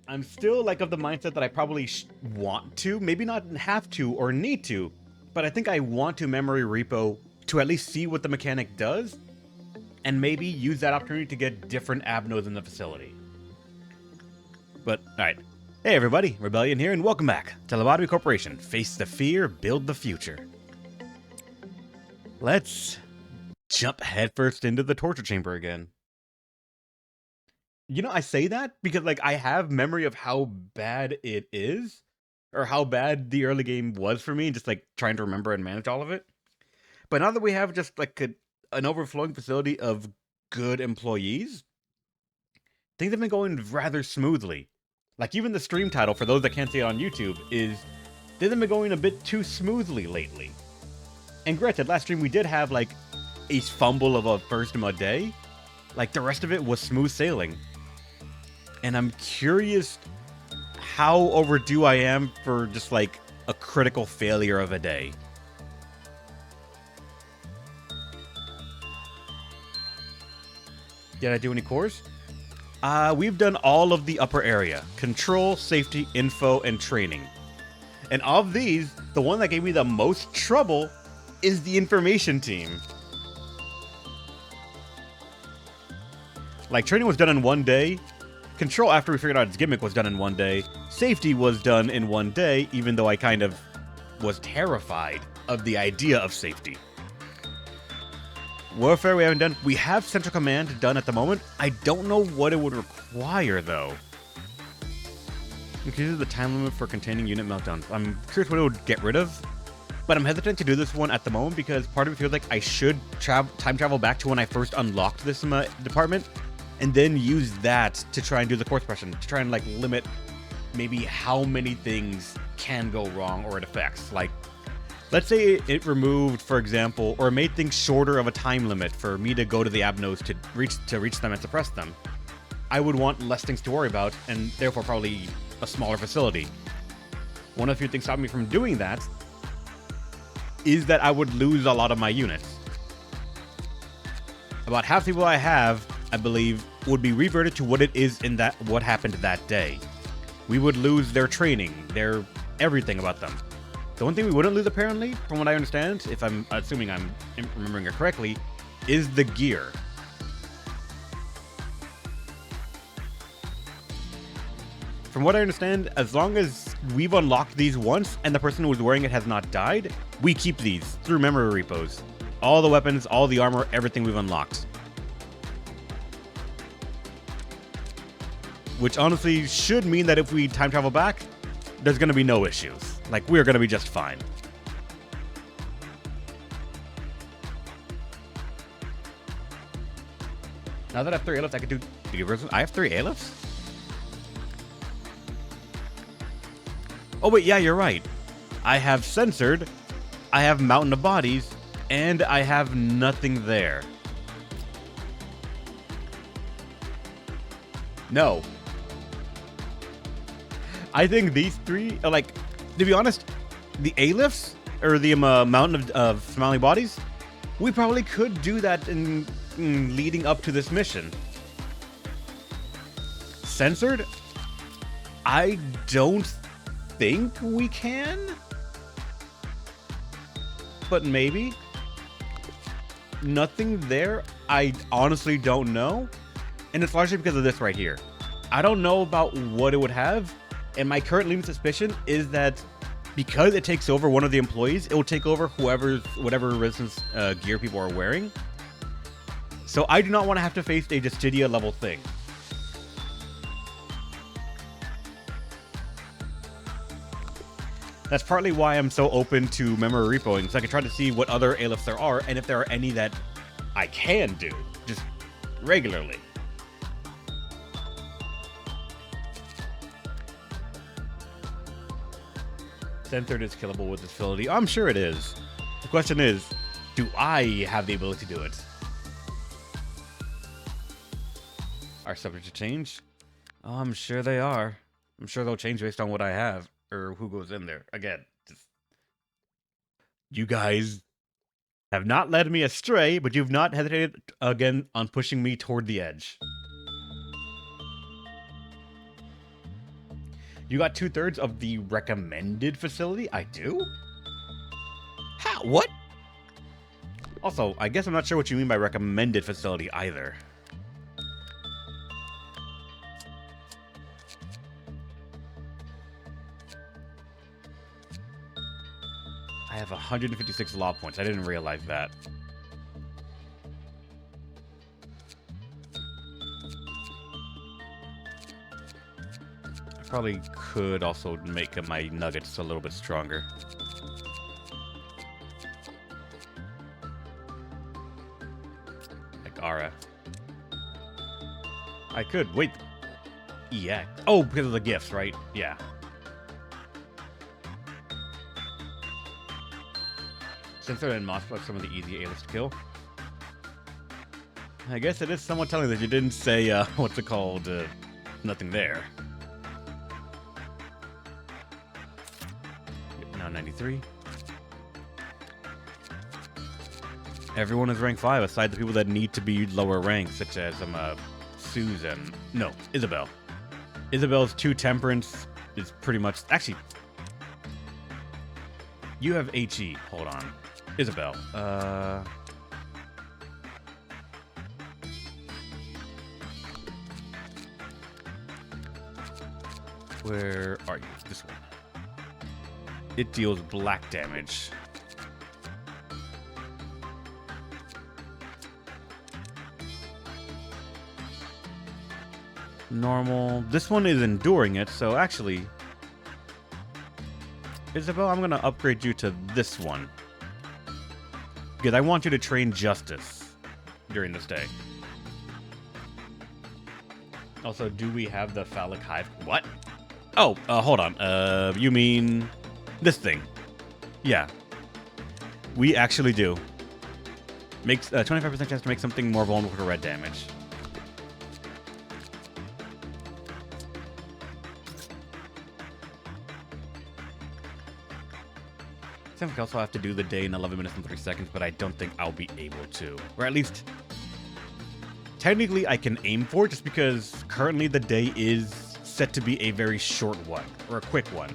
I'm still like of the mindset that I probably want to, maybe not have to or need to, but I think I want to memory repo to at least see what the mechanic does, and maybe use that opportunity to get different ab nodes in the facility. But, alright. Hey everybody, Rebellion here, and welcome back to Lobotomy Corporation. Face the fear, build the future. Let's jump headfirst into the torture chamber again. You know, I say that because, like, I have memory of how bad it is, or how bad the early game was for me, just, like, trying to remember and manage all of it. But now that we have just, like, an overflowing facility of good employees, things have been going rather smoothly. Like, even the stream title, for those that can't see it on YouTube, is things have been going a bit too smoothly lately. And granted, last stream we did have, like, a fumble of a first mud day. Like, the rest of it was smooth sailing. And I'm curious how overdue I am for just, like, a critical failure of a day. Did I do any cores? We've done all of the upper area. Control, safety, info, and training. And of these, the one that gave me the most trouble is the information team. Like, training was done in one day. Control, after we figured out its gimmick, was done in one day. Safety was done in one day, even though I kind of was terrified of the idea of safety. Warfare we haven't done. We have Central Command done at the moment. I don't know what it would require, though. Increases the time limit for containing unit meltdowns. I'm curious what it would get rid of, but I'm hesitant to do this one at the moment because part of me feels like I should time travel back to when I first unlocked this department, and then use that to try and do the course progression, to try and, like, limit maybe how many things can go wrong or it affects. Like, let's say it removed, for example, or made things shorter of a time limit for me to go to the ab nodes to reach them and suppress them. I would want less things to worry about, and therefore probably a smaller facility. One of the few things stopping me from doing that is that I would lose a lot of my units. About half the people I have, I believe, would be reverted to what it is in what happened that day. We would lose their training, their everything about them. The one thing we wouldn't lose, apparently, from what I understand, if I'm assuming I'm remembering it correctly, is the gear. From what I understand, as long as we've unlocked these once and the person who was wearing it has not died, we keep these through memory repos. All the weapons, all the armor, everything we've unlocked. Which honestly should mean that if we time travel back, there's going to be no issues. Like, we're going to be just fine. Now that I have 3 airlifts, I can do the version. I have 3 airlifts? Oh wait, yeah, you're right. I have censored, I have mountain of bodies, and I have nothing there. No. I think these 3 are, like, to be honest, the A-lifts, or the mountain of smiling bodies, we probably could do that in leading up to this mission. Censored? I don't think we can? But maybe? Nothing there? I honestly don't know. And it's largely because of this right here. I don't know about what it would have, and my current leading suspicion is that because it takes over one of the employees, it will take over whatever resistance gear people are wearing. So I do not want to have to face a Justitia level thing. That's partly why I'm so open to memory repoing, so I can try to see what other airlifts there are, and if there are any that I can do, just regularly. Censored is killable with this facility. I'm sure it is. The question is, do I have the ability to do it? Are subject to change? Oh, I'm sure they are. I'm sure they'll change based on what I have, or who goes in there. Again, you guys have not led me astray, but you've not hesitated again on pushing me toward the edge. You got 2/3 of the recommended facility? I do? How? What? Also, I guess I'm not sure what you mean by recommended facility either. I have 156 law points. I didn't realize that. I probably could also make my nuggets a little bit stronger. Like Ara. I could. Wait. Yeah. Oh, because of the gifts, right? Yeah. Sensor and Moss are some of the easy A-list to kill. I guess it is somewhat telling that you didn't say, what's it called, nothing there. Now 93. Everyone is rank 5, aside the people that need to be lower ranked, such as, Susan. No, Isabel. Isabel's 2 temperance is pretty much... Actually, you have HE. Hold on. Isabel. Where are you? This one. It deals black damage. Normal. This one is enduring it, so actually... Isabel, I'm going to upgrade you to this one. Because I want you to train Justice during this day. Also, do we have the phallic hive? What? Oh, hold on. You mean this thing? Yeah. We actually do. Makes 25% chance to make something more vulnerable to red damage. I think I also have to do the day in 11 minutes and 3 seconds, but I don't think I'll be able to. Or at least, technically I can aim for it, just because currently the day is set to be a very short one, or a quick one.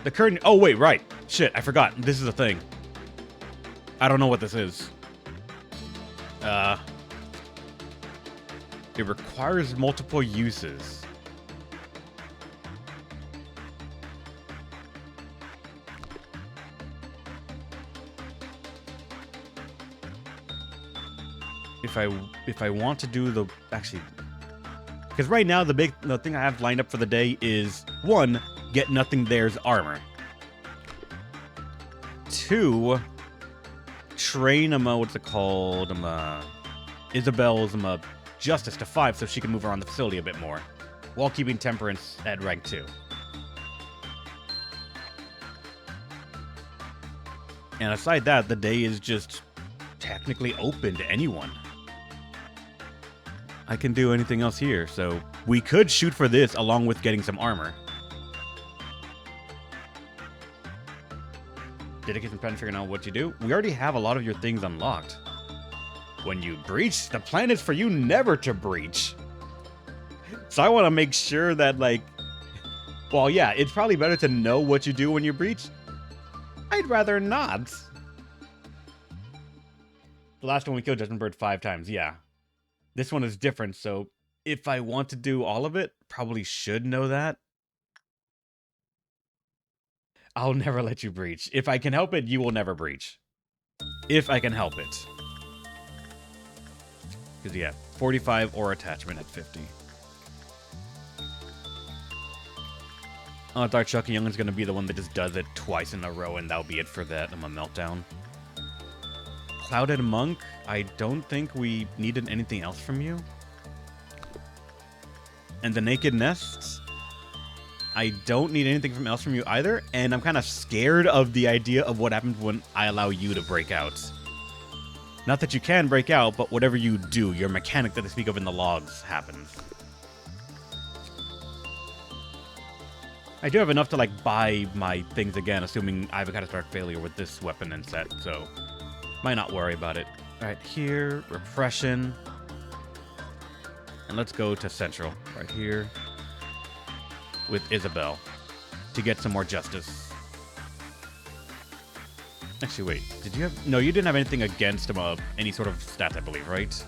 The current... Oh, wait, right. Shit, I forgot. This is a thing. I don't know what this is. It requires multiple uses. If I want to do the... Actually... Because right now, the thing I have lined up for the day is, 1, get nothing there's armor. 2, train what's it called? Isabel's Justice to 5 so she can move around the facility a bit more, while keeping Temperance at rank 2. And aside that, the day is just technically open to anyone. I can do anything else here, so we could shoot for this along with getting some armor. Dedicate some time figuring out what you do. We already have a lot of your things unlocked. When you breach, the plan is for you never to breach. So I want to make sure that, like... Well, yeah, it's probably better to know what you do when you breach. I'd rather not. The last one we killed Judgment Bird 5 times, yeah. This one is different, so if I want to do all of it, probably should know that. I'll never let you breach. If I can help it, you will never breach. If I can help it. Because, yeah, 45 or attachment at 50. Dark Chuck and Youngin's going to be the one that just does it twice in a row, and that'll be it for that. I'm a meltdown. Clouded Monk, I don't think we needed anything else from you. And the Naked Nests, I don't need anything else from you either, and I'm kind of scared of the idea of what happens when I allow you to break out. Not that you can break out, but whatever you do, your mechanic that they speak of in the logs happens. I do have enough to, like, buy my things again, assuming I have a catastrophic failure with this weapon and set, so might not worry about it. Alright, here, Repression. And let's go to Central, right here. with Isabel to get some more justice. Actually, wait. Did you have... No, you didn't have anything against any sort of stats, I believe, right?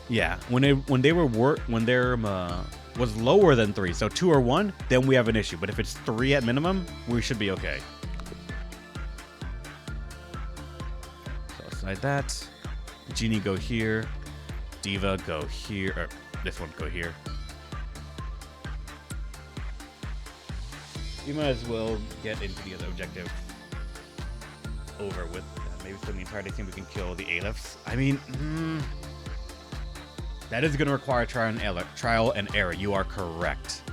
Yeah. When their was lower than 3, so 2 or 1, then we have an issue. But if it's 3 at minimum, we should be okay. So aside that, Genie go here, Diva go here, or this one go here. You might as well get into the other objective over with. Maybe spend the entire day seeing we can kill the Aleph. I mean, that is going to require trial and error. You are correct.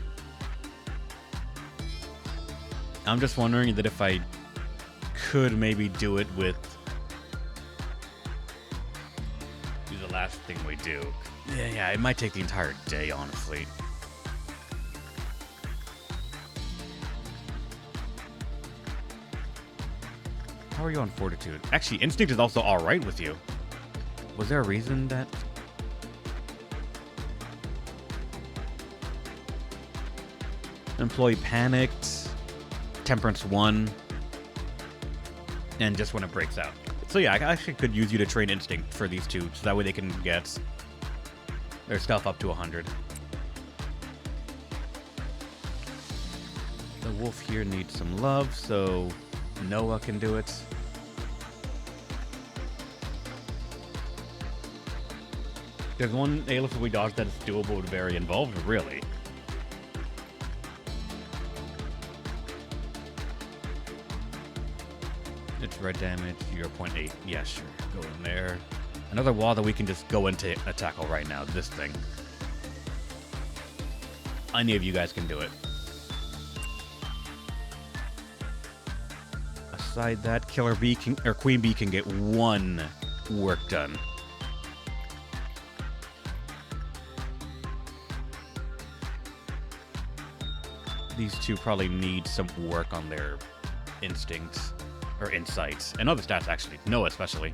I'm just wondering that if I could maybe do it with the last thing we do. Yeah, it might take the entire day, honestly. How are you on Fortitude? Actually, Instinct is also alright with you. Was there a reason that... Employee panicked, Temperance 1, and just when it breaks out. So yeah, I actually could use you to train Instinct for these two, so that way they can get their stuff up to 100. The wolf here needs some love, so Noah can do it. There's one Aleph we dodge that is doable but very involved, really. It's red damage, 0.8. Yeah, sure. Go in there. Another wall that we can just go into a tackle right now. This thing. Any of you guys can do it. Aside that, Killer Bee can, or Queen Bee can get 1 work done. These two probably need some work on their instincts. Or insights. And other stats, actually. Noah, especially.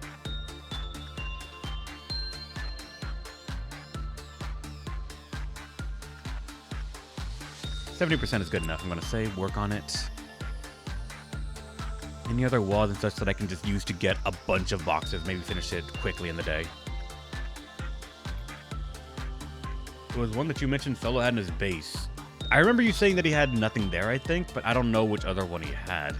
%70 is good enough, I'm going to say. Work on it. Any other walls and such that I can just use to get a bunch of boxes. Maybe finish it quickly in the day. It was one that you mentioned Fellow had in his base. I remember you saying that he had nothing there, I think. But I don't know which other one he had.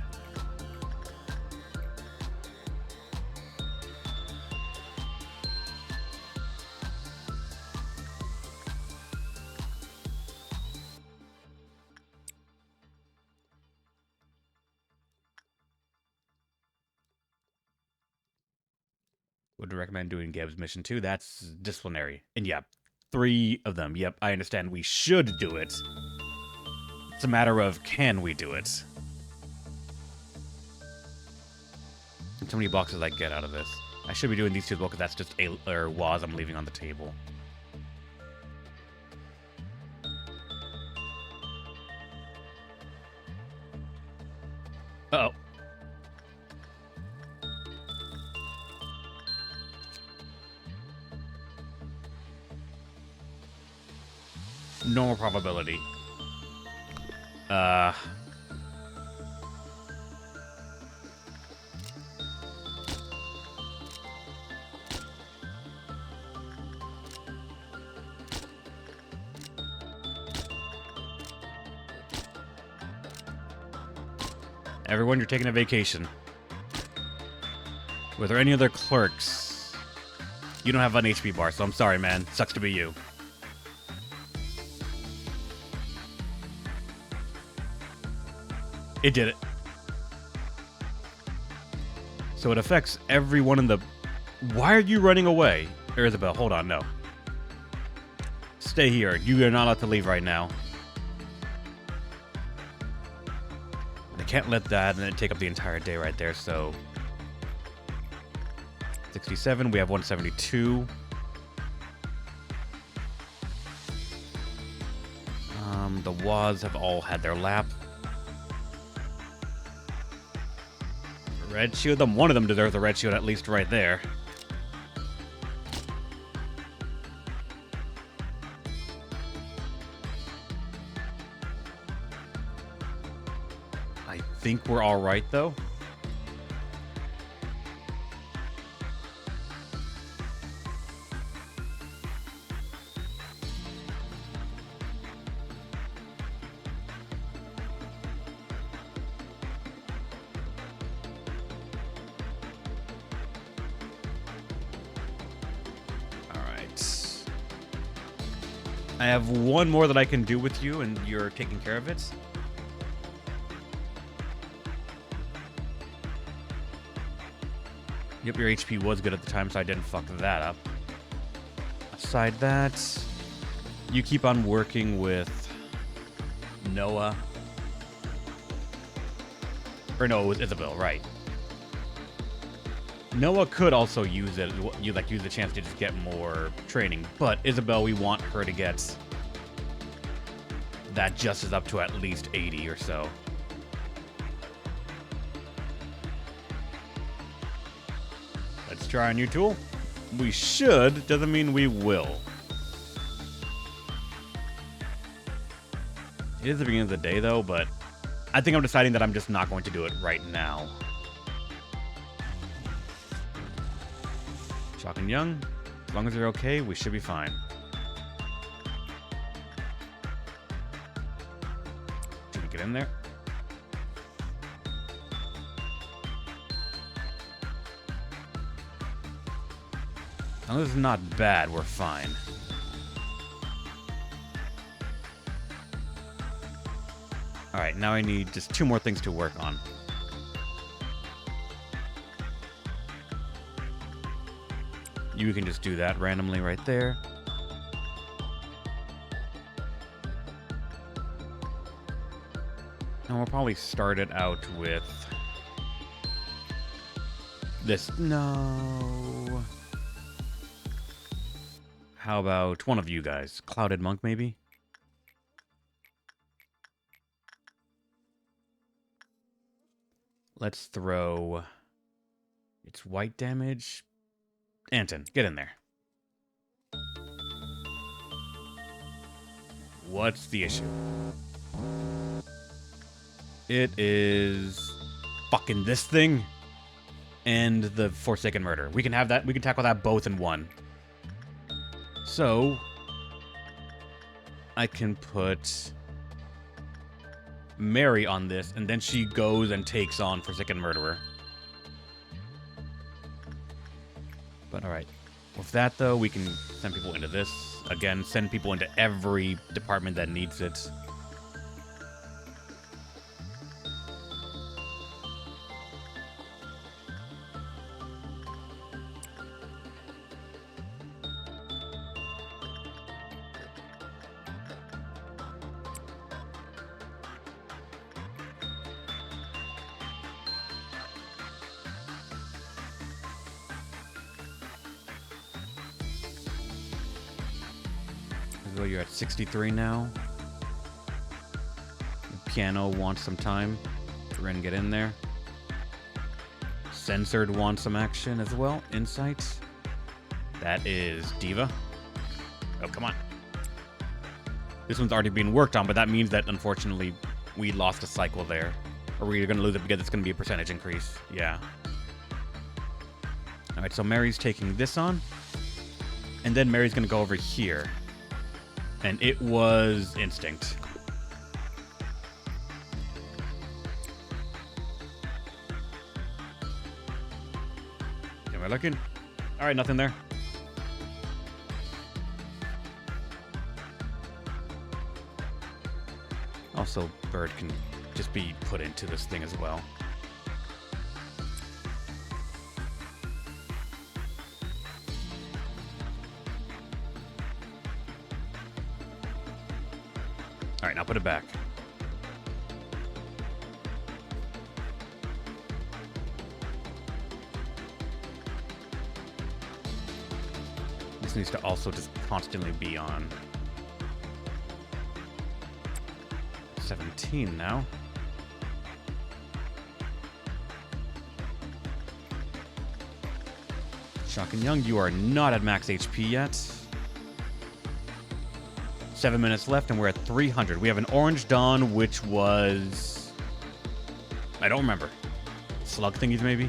Would recommend doing Gab's mission too. That's disciplinary. And yeah, 3 of them. Yep, I understand we should do it. It's a matter of can we do it? And how many boxes I get out of this? I should be doing these 2 as well because that's just Waz I'm leaving on the table. Uh-oh. Normal probability. Everyone, you're taking a vacation. Were there any other clerks? You don't have an HP bar, so I'm sorry, man. Sucks to be you. It did it. So it affects everyone in the... Why are you running away? Isabel, hold on, no. Stay here. You are not allowed to leave right now. I can't let that and then take up the entire day right there, so... 67, we have 172. The Waz have all had their lap. Red shield them. One of them deserves a red shield at least right there. I think we're all right, though. I have one more that I can do with you, and you're taking care of it. Yep, your HP was good at the time, so I didn't fuck that up. Aside that, you keep on working with Noah. Or no, it was Isabel, right. Noah could also use it, use the chance to just get more training, but Isabel, we want her to get that justice up to at least 80 or so. Let's try a new tool. We should, doesn't mean we will. It is the beginning of the day though, but I think I'm deciding that I'm just not going to do it right now. Shock and Young, as long as they're okay, we should be fine. Should we get in there? As long as it's not bad, we're fine. Alright, now I need just 2 more things to work on. You can just do that randomly right there. And we'll probably start it out with this. No. How about one of you guys? Clouded Monk, maybe? Let's throw... It's white damage. Anton, get in there. What's the issue? It is fucking this thing and the Forsaken Murder. We can have that. We can tackle that both in one. So I can put Mary on this, and then she goes and takes on Forsaken Murderer. But alright. With that, though, we can send people into this. Again, send people into every department that needs it. You're at 63 now. The piano wants some time. We're gonna get in there. Censored wants some action as well. Insight. That is Diva. Oh, come on. This one's already being worked on, but that means that, unfortunately, we lost a cycle there. Or we're gonna lose it because it's gonna be a percentage increase. Yeah. Alright, so Mary's taking this on. And then Mary's gonna go over here. And it was Instinct. Am I looking? Alright, nothing there. Also, Bird can just be put into this thing as well. Alright, now put it back. This needs to also just constantly be on. 17 now. Shock and Young, you are not at max HP yet. 7 minutes left, and we're at 300. We have an Orange Dawn, which was I don't remember. Slug thingies, maybe?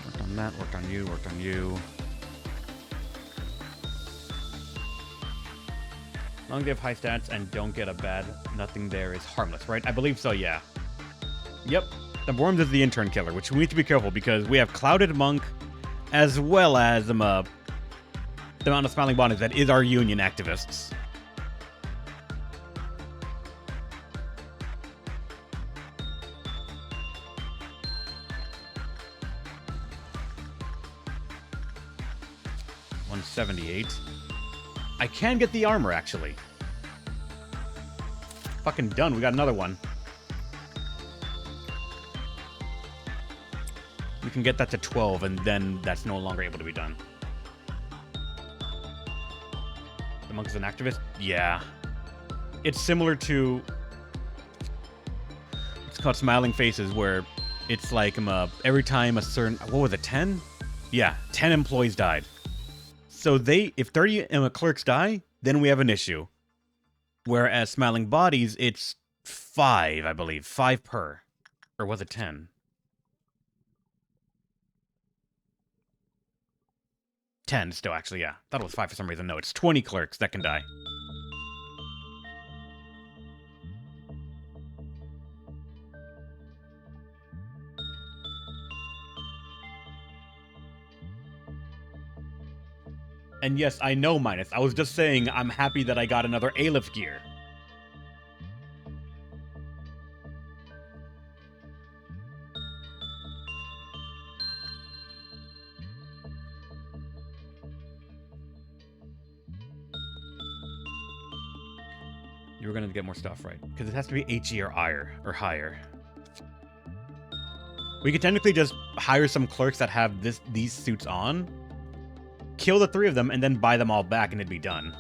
Worked on that, worked on you, worked on you. As long as you have high stats and don't get a bad, nothing there is harmless, right? I believe so, yeah. Yep. The Worms is the intern killer, which we need to be careful because we have Clouded Monk as well as the amount of Smiling Bodies that is our union activists. $178. I can get the armor, actually. Fucking done. We got another one. We can get that to 12, and then that's no longer able to be done. The monk is an activist? Yeah. It's similar to... It's called Smiling Faces, where it's like every time a certain... What was it, 10? Yeah, 10 employees died. So if 30 clerks die, then we have an issue. Whereas Smiling Bodies, it's 5, I believe. 5 per. Or was it 10? 10 still, actually, yeah. Thought it was 5 for some reason. No, it's 20 clerks that can die. And yes, I know, Minus. I was just saying I'm happy that I got another Aleph gear. You were going to get more stuff, right? Because it has to be HE or higher. We could technically just hire some clerks that have these suits on, kill the 3 of them, and then buy them all back, and it'd be done.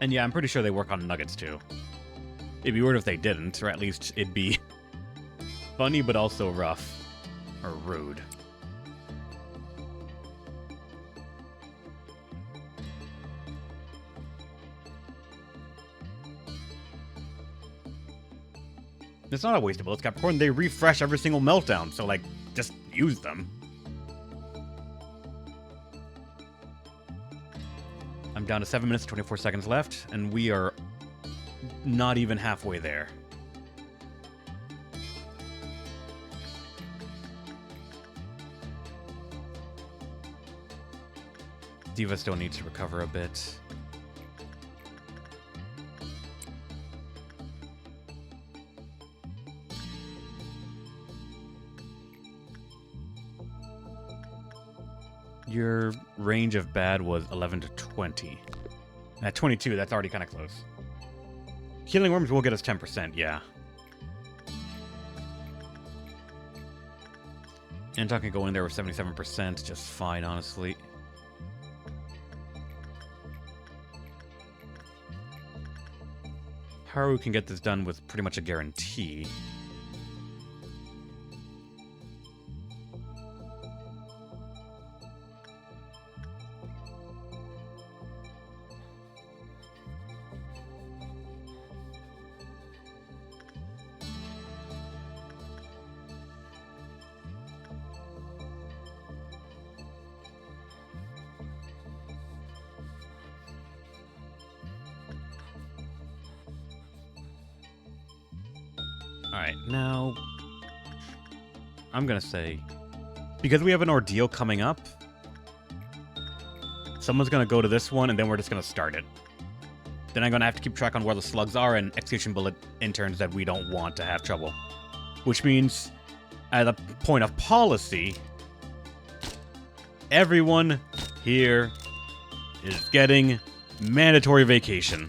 And yeah, I'm pretty sure they work on nuggets too. It'd be weird if they didn't, or at least it'd be funny but also rough. Or rude. It's not a waste of bullets, Capricorn. They refresh every single meltdown, so like, just use them. I'm down to 7 minutes, 24 seconds left, and we are not even halfway there. Diva still needs to recover a bit. Your range of bad was 11 to 20. At 22, that's already kind of close. Healing Worms will get us 10%, yeah. Anton can go in there with 77%, just fine, honestly. Haru can get this done with pretty much a guarantee. Alright, now... I'm gonna say... Because we have an ordeal coming up, someone's gonna go to this one, and then we're just gonna start it. Then I'm gonna have to keep track on where the slugs are and execution bullet interns that we don't want to have trouble. Which means, at a point of policy, everyone here is getting mandatory vacation.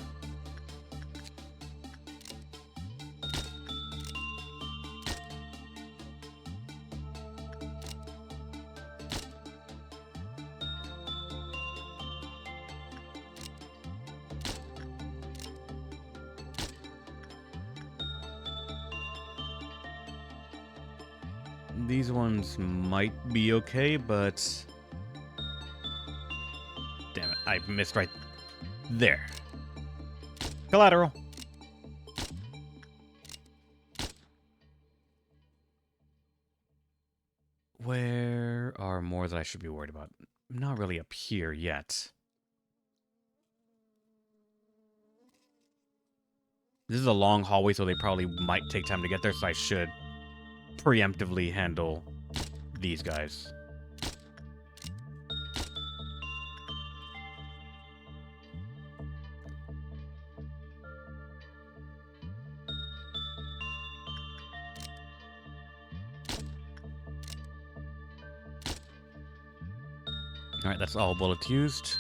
These ones might be okay, but... Damn it, I missed right there. Collateral. Where are more that I should be worried about? Not really up here yet. This is a long hallway, so they probably might take time to get there, so I should preemptively handle these guys. Alright, that's all bullets used.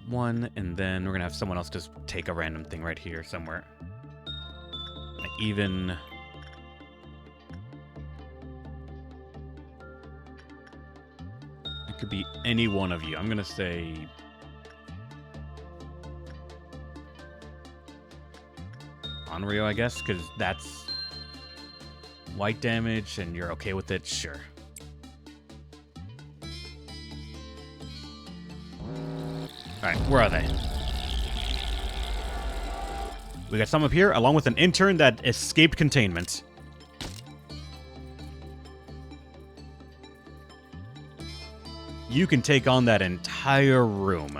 One, and then we're gonna have someone else just take a random thing right here somewhere. Like even... It could be any one of you. I'm gonna say... Onryo, I guess, because that's white damage, and you're okay with it, sure. Alright, where are they? We got some up here, along with an intern that escaped containment. You can take on that entire room.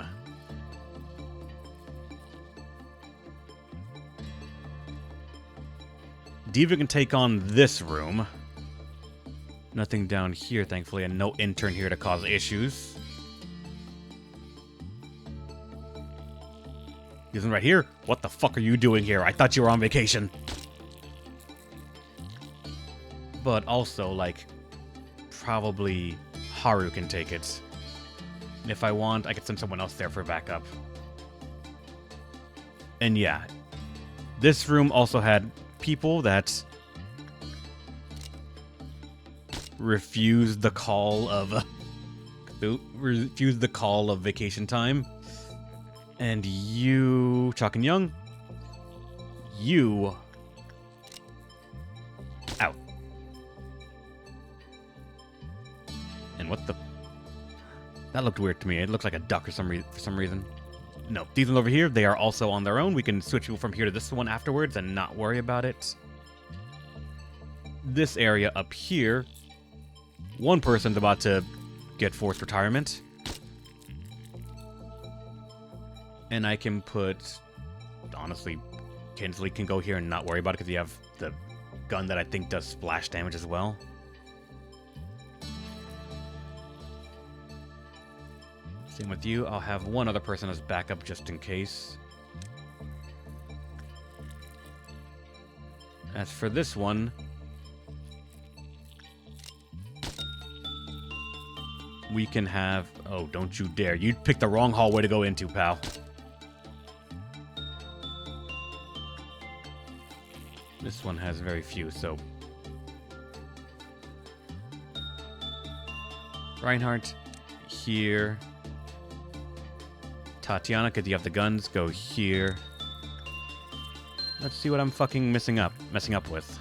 Diva can take on this room. Nothing down here, thankfully, and no intern here to cause issues. Isn't right here? What the fuck are you doing here? I thought you were on vacation. But also, like, probably Haru can take it. And if I want, I could send someone else there for backup. And yeah, this room also had people that refused the call of vacation time. And you, Chalk and Young, you out. And what the? That looked weird to me. It looks like a duck or for some reason. No, these ones over here, they are also on their own. We can switch people from here to this one afterwards and not worry about it. This area up here, one person's about to get forced retirement. And I can put, honestly, Kinsley can go here and not worry about it because you have the gun that I think does splash damage as well. Same with you. I'll have one other person as backup just in case. As for this one, we can have... Oh, don't you dare. You picked the wrong hallway to go into, pal. This one has very few, so... Reinhardt, here. Tatiana, because you have the guns, go here. Let's see what I'm fucking messing up with.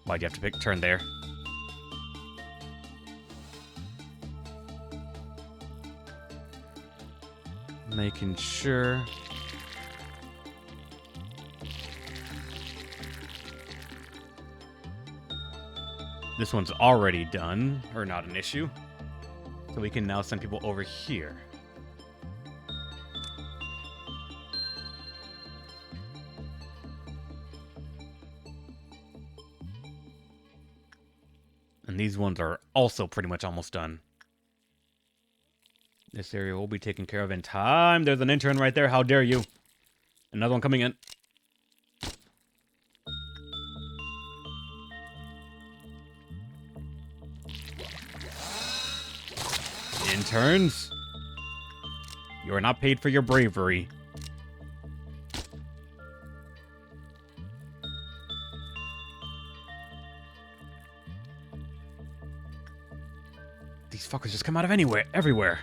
Why'd you have to turn there? Making sure. This one's already done, or not an issue. So we can now send people over here. And these ones are also pretty much almost done. This area will be taken care of in time. There's an intern right there. How dare you? Another one coming in. Interns, you are not paid for your bravery. These fuckers just come out of everywhere.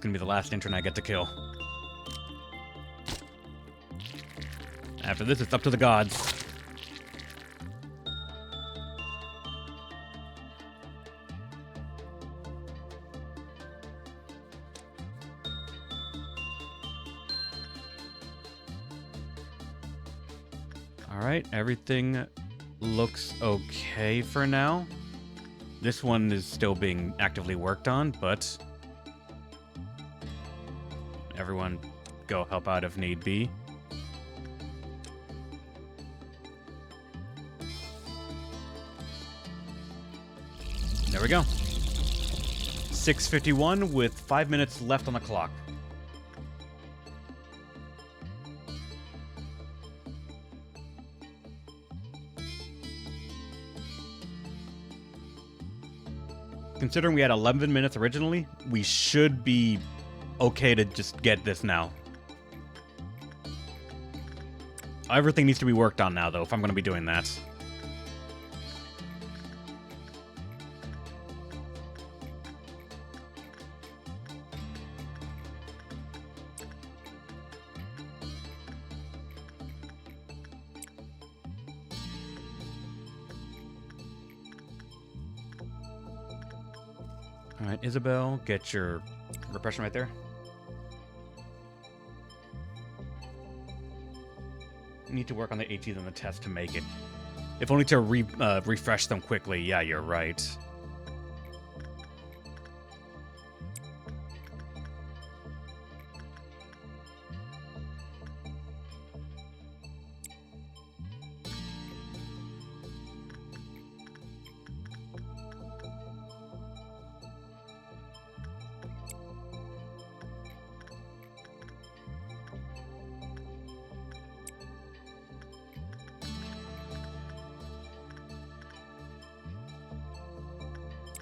gonna be the last intern I get to kill. After this, it's up to the gods. Alright, everything looks okay for now. This one is still being actively worked on, but everyone go help out if need be. There we go. 6:51 with 5 minutes left on the clock. Considering we had 11 minutes originally, we should be okay to just get this now. Everything needs to be worked on now, though, if I'm going to be doing that. Alright, Isabel, get your repression right there. Need to work on the HEs on the test to make it. If only to refresh them quickly. Yeah, you're right.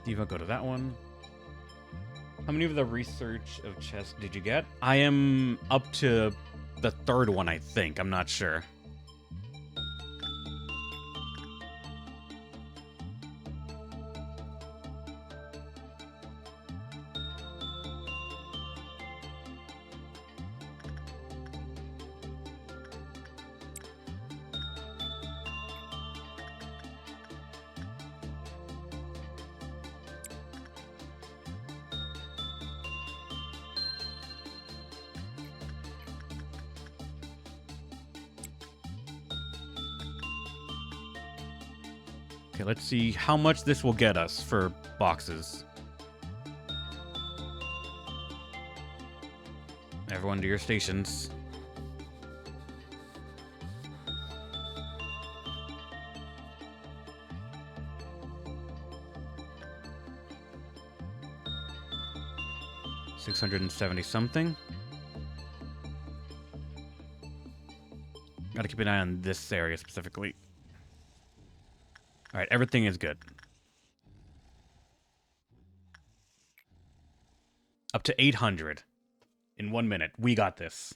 Diva, go to that one. How many of the research of chess did you get? I am up to the third one, I think. I'm not sure. Okay, let's see how much this will get us for boxes. Everyone to your stations. $670 something. Gotta keep an eye on this area specifically. Alright, everything is good. Up to 800 in 1 minute. We got this.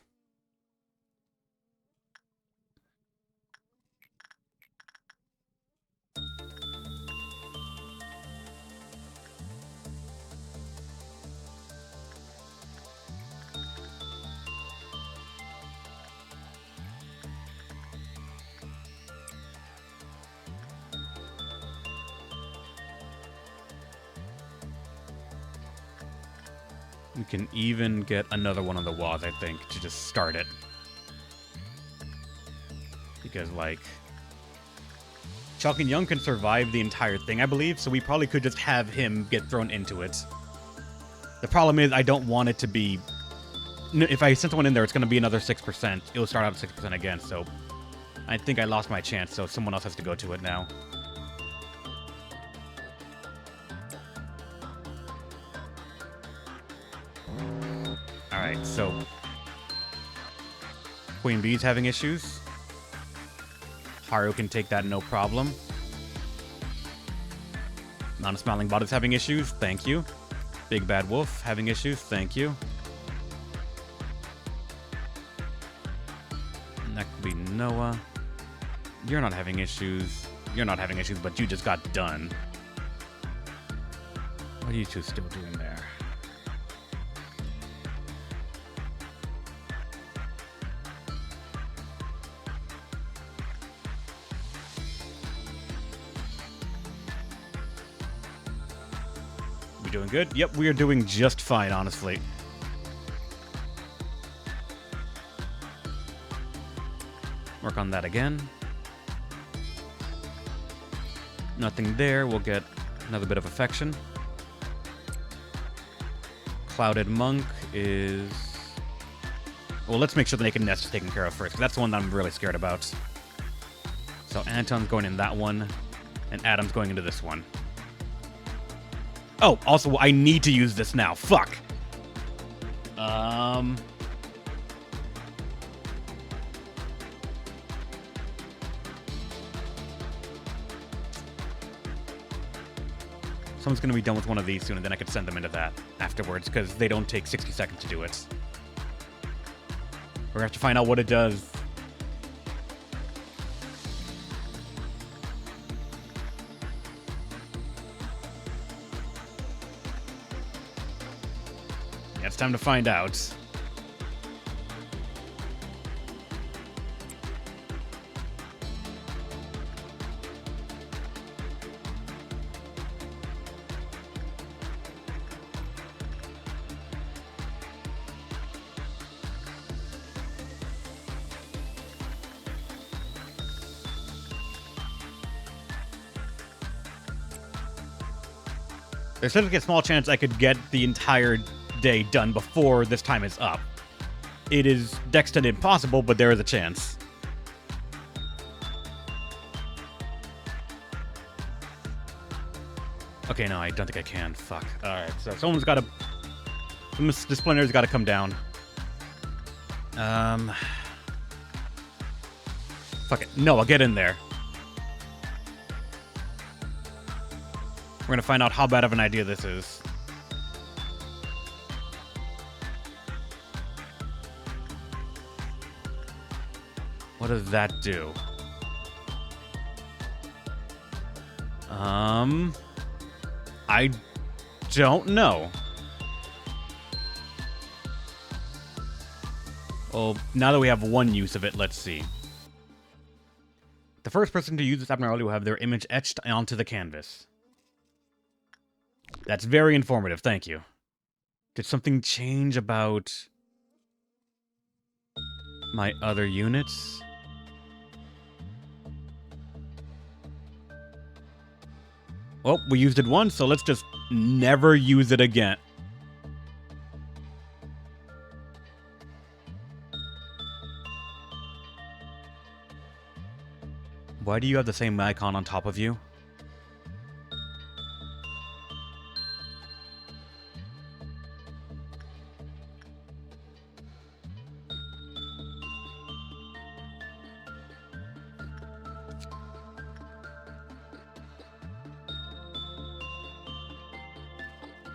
We can even get another one on the walls, I think, to just start it. Because, like, Chalk and Young can survive the entire thing, I believe, so we probably could just have him get thrown into it. The problem is, I don't want it to be... If I send someone in there, it's going to be another 6%. It'll start out at 6% again, so... I think I lost my chance, so someone else has to go to it now. Alright, so... Queen Bee's having issues. Haru can take that no problem. Non-Smiling Bot is having issues, thank you. Big Bad Wolf having issues, thank you. And that could be Noah. You're not having issues. You're not having issues, but you just got done. What are you two still doing there? doing good? Yep, we are doing just fine, honestly. Work on that again. Nothing there. We'll get another bit of affection. Clouded Monk is... Well, let's make sure the Naked Nest is taken care of first, because that's the one that I'm really scared about. So Anton's going in that one, and Adam's going into this one. Oh, also, I need to use this now. Fuck! Someone's going to be done with one of these soon, and then I could send them into that afterwards, because they don't take 60 seconds to do it. We're going to have to find out what it does. Yeah, it's time to find out. There's certainly a small chance I could get the entire day done before this time is up. It is next to impossible, but there is a chance. Okay, no, I don't think I can. Fuck. Alright, so someone's got to... The splinter's got to come down. Fuck it. No, I'll get in there. We're gonna find out how bad of an idea this is. What does that do? I don't know. Well, now that we have one use of it, let's see. The first person to use this abnormality will have their image etched onto the canvas. That's very informative, thank you. Did something change about my other units? Well, we used it once, so let's just never use it again. Why do you have the same icon on top of you?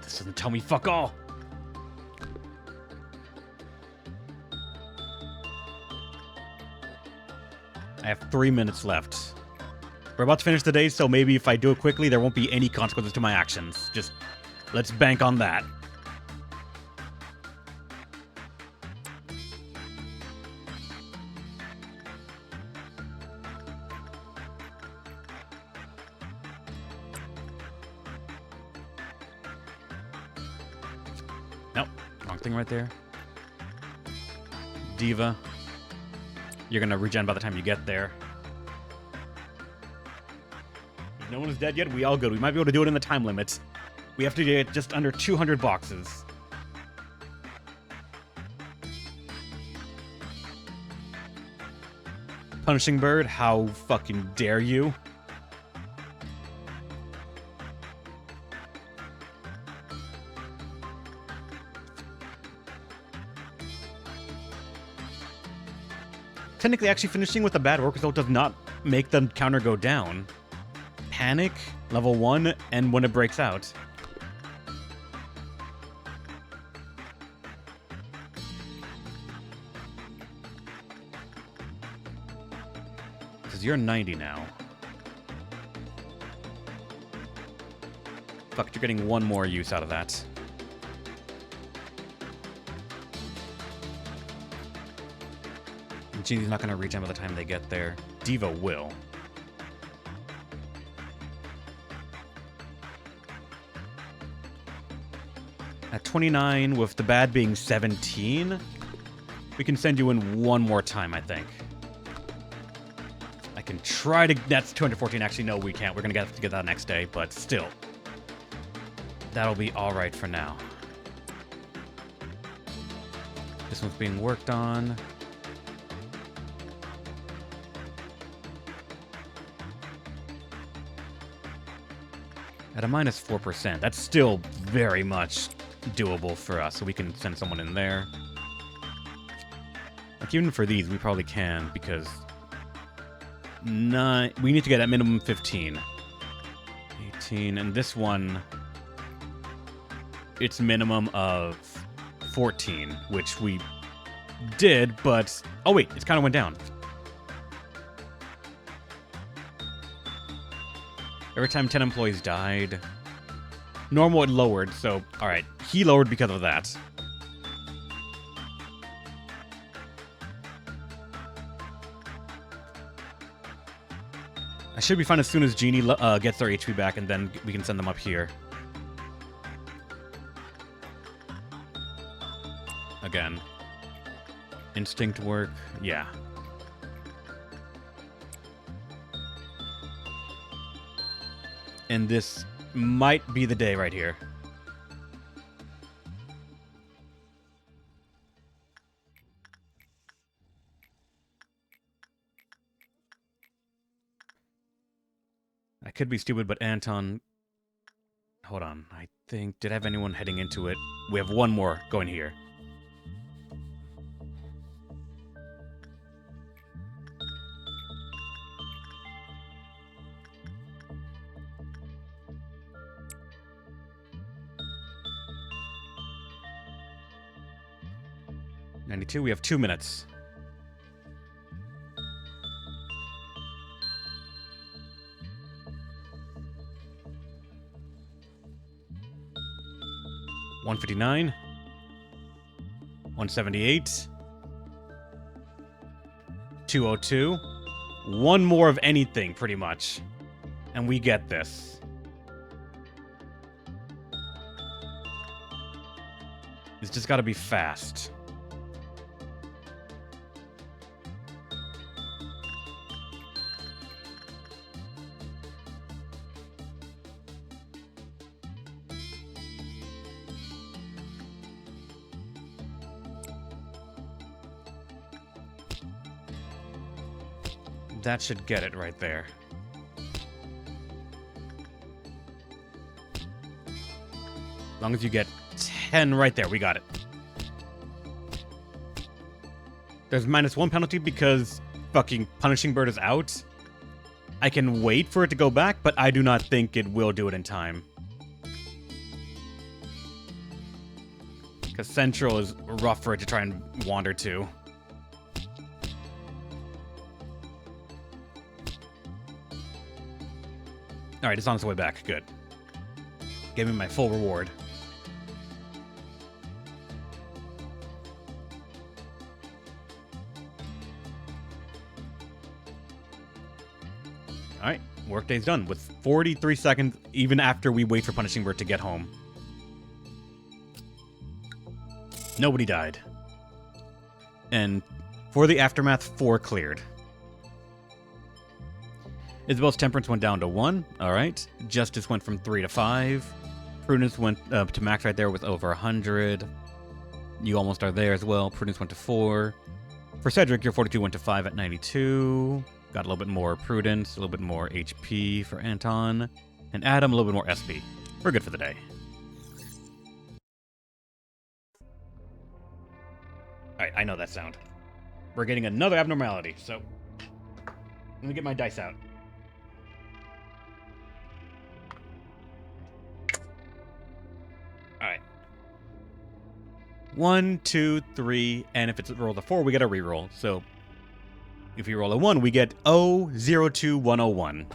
Doesn't tell me fuck all. I have 3 minutes left. We're about to finish the day, so maybe if I do it quickly, there won't be any consequences to my actions. Just let's bank on that. Nope, wrong thing right there. Diva. You're gonna regen by the time you get there. If no one is dead yet, we all good. We might be able to do it in the time limit. We have to get just under 200 boxes. Punishing Bird, how fucking dare you? Technically, actually finishing with a bad work result does not make the counter go down. Panic, level 1, and when it breaks out. Because you're 90 now. Fuck, you're getting one more use out of that. Genie's not going to regen by the time they get there. Diva will. At 29, with the bad being 17, we can send you in one more time, I think. I can try to... That's 214. Actually, no, we can't. We're going to have to get that next day, but still. That'll be all right for now. This one's being worked on. At a minus 4%, that's still very much doable for us, so we can send someone in there. Like, even for these, we probably can, because... we need to get at minimum 15. 18, and this one... It's minimum of 14, which we did, but... Oh, wait, it kind of went down. Every time 10 employees died... Normal, it lowered, so... Alright, he lowered because of that. I should be fine as soon as Genie gets their HP back, and then we can send them up here. Again. Instinct work, yeah. And this might be the day right here. I could be stupid, but Anton... Hold on, I think... Did I have anyone heading into it? We have one more going here. We have 2 minutes. $159. $178. $202. One more of anything, pretty much. And we get this. It's just gotta be fast. That should get it right there. As long as you get 10 right there, we got it. There's -1 penalty because fucking Punishing Bird is out. I can wait for it to go back, but I do not think it will do it in time. Because Central is rough for it to try and wander to. Alright, it's on its way back. Good. Gave me my full reward. Alright, workday's done with 43 seconds even after we wait for Punishing Bird to get home. Nobody died. And for the Aftermath, 4 cleared. Isabel's Temperance went down to 1. Alright. Justice went from 3 to 5. Prudence went to max right there with over 100. You almost are there as well. Prudence went to 4. For Cedric, your 42 went to 5 at 92. Got a little bit more Prudence, a little bit more HP for Anton. And Adam, a little bit more SP. We're good for the day. Alright, I know that sound. We're getting another abnormality, so... Let me get my dice out. Alright. 1, 2, 3, and if it's rolled a 4, we get a reroll. So, if we roll a 1, we get 002-101.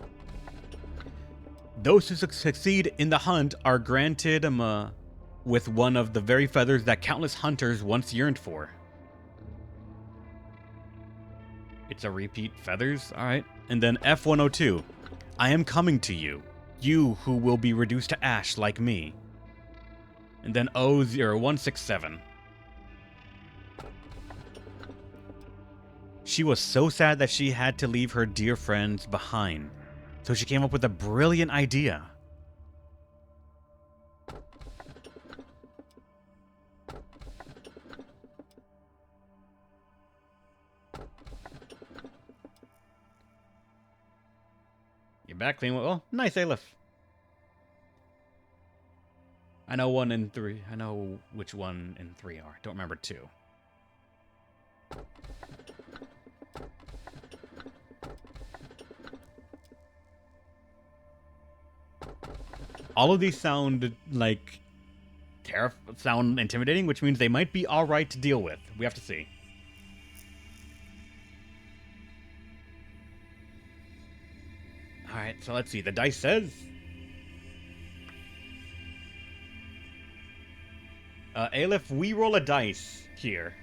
Those who succeed in the hunt are granted with one of the very feathers that countless hunters once yearned for. It's a repeat feathers, alright. And then F102. I am coming to you. You who will be reduced to ash like me. And then 00167. She was so sad that she had to leave her dear friends behind. So she came up with a brilliant idea. You're back clean. Well, nice, Aleph. I know 1 and 3. I know which 1 and 3 are. Don't remember 2. All of these sound like sound intimidating, which means they might be all right to deal with. We have to see. All right, so let's see. The dice says Aleph, we roll a dice here.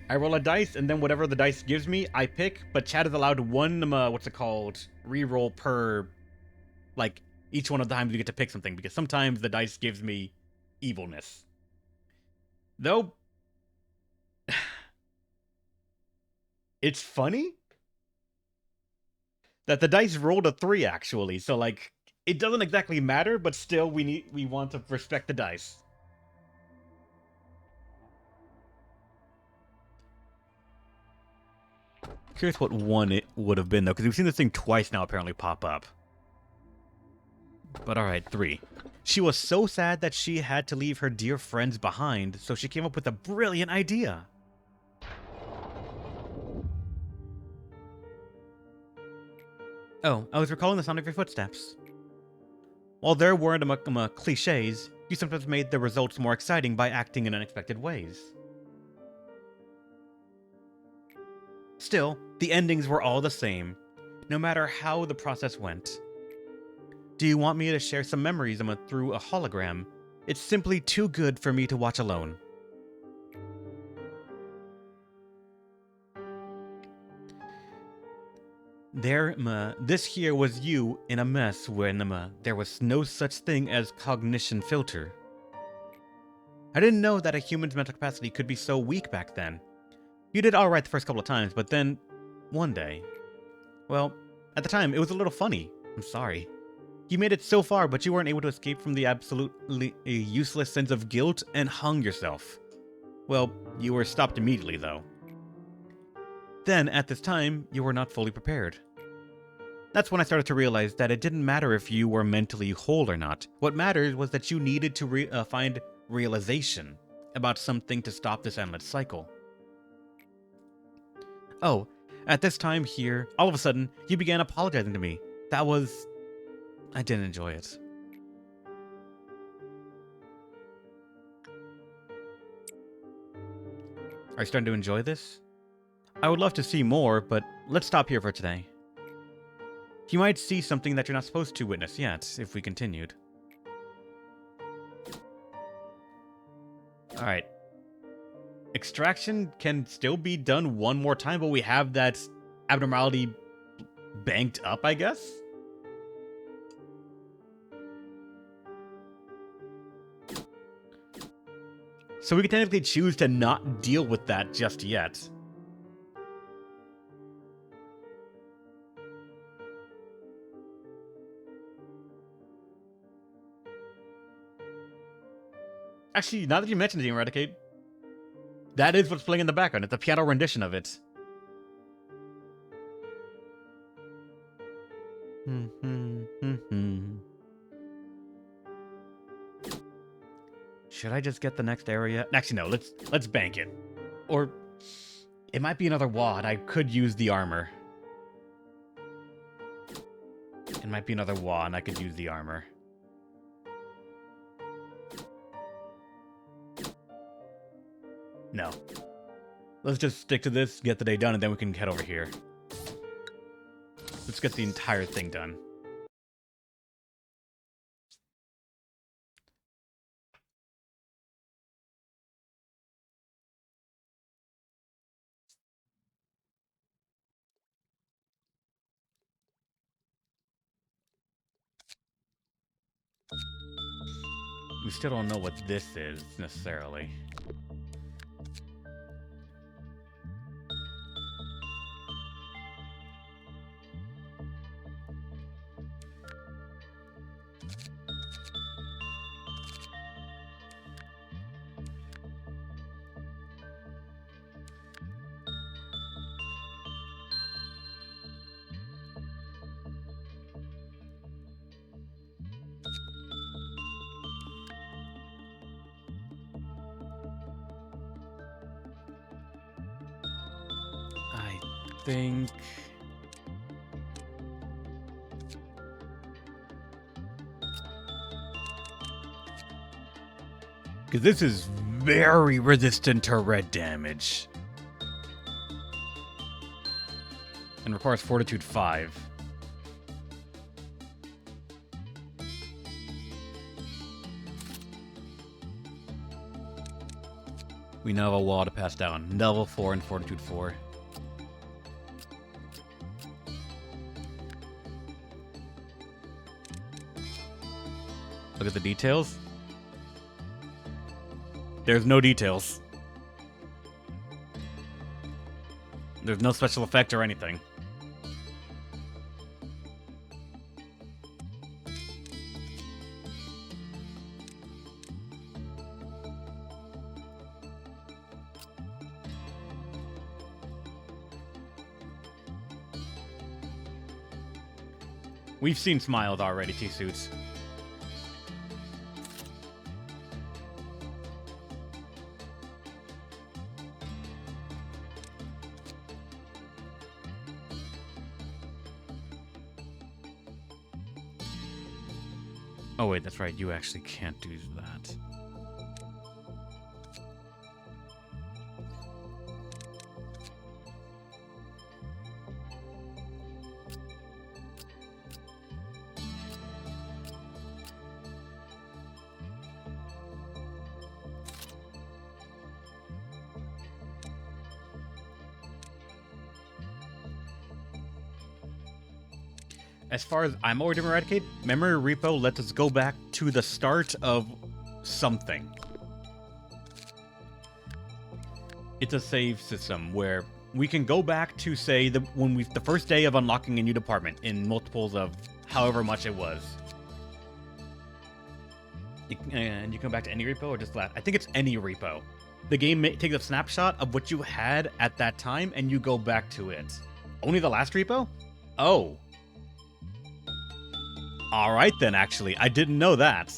I roll a dice, and then whatever the dice gives me, I pick. But Chad is allowed one, what's it called? Reroll per, like, each one of the times you get to pick something. Because sometimes the dice gives me evilness. Though, it's funny that the dice rolled a 3, actually. So, like, it doesn't exactly matter, but still, we want to respect the dice. Curious what 1 it would have been, though, because we've seen this thing twice now apparently pop up. But alright, 3. She was so sad that she had to leave her dear friends behind, so she came up with a brilliant idea. Oh, I was recalling the sound of your footsteps. While there weren't cliches, you sometimes made the results more exciting by acting in unexpected ways. Still, the endings were all the same, no matter how the process went. Do you want me to share some memories through a hologram? It's simply too good for me to watch alone. This here was you in a mess when there was no such thing as cognition filter. I didn't know that a human's mental capacity could be so weak back then. You did alright the first couple of times, but then, one day... Well, at the time, it was a little funny. I'm sorry. You made it so far, but you weren't able to escape from the absolutely useless sense of guilt and hung yourself. Well, you were stopped immediately, though. Then, at this time, you were not fully prepared. That's when I started to realize that it didn't matter if you were mentally whole or not. What mattered was that you needed to find realization about something to stop this endless cycle. Oh, at this time here, all of a sudden, you began apologizing to me. That was... I didn't enjoy it. Are you starting to enjoy this? I would love to see more, but let's stop here for today. You might see something that you're not supposed to witness yet, if we continued. Alright. Extraction can still be done one more time, but we have that abnormality banked up, I guess? So we can technically choose to not deal with that just yet. Actually, now that you mentioned it, Eradicate, that is what's playing in the background. It's a piano rendition of it. Should I just get the next area? Actually, no. Let's bank it. Or it might be another wad. I could use the armor. It might be another wad, and I could use the armor. No. Let's just stick to this, get the day done, and then we can head over here. Let's get the entire thing done. We still don't know what this is, necessarily. I think... because this is very resistant to red damage. And requires Fortitude 5. We now have a wall to pass down. Level 4 and Fortitude 4. Look at the details. There's no details. There's no special effect or anything. We've seen smiles already, T-Suits. Oh wait, that's right, you actually can't do that. As far as I'm aware, Eradicate, Memory Repo lets us go back to the start of something. It's a save system where we can go back to, say, the first day of unlocking a new department in multiples of however much it was. And you come back to any repo or just that? I think it's any repo. The game takes a snapshot of what you had at that time and you go back to it. Only the last repo? Oh. Alright then, actually. I didn't know that.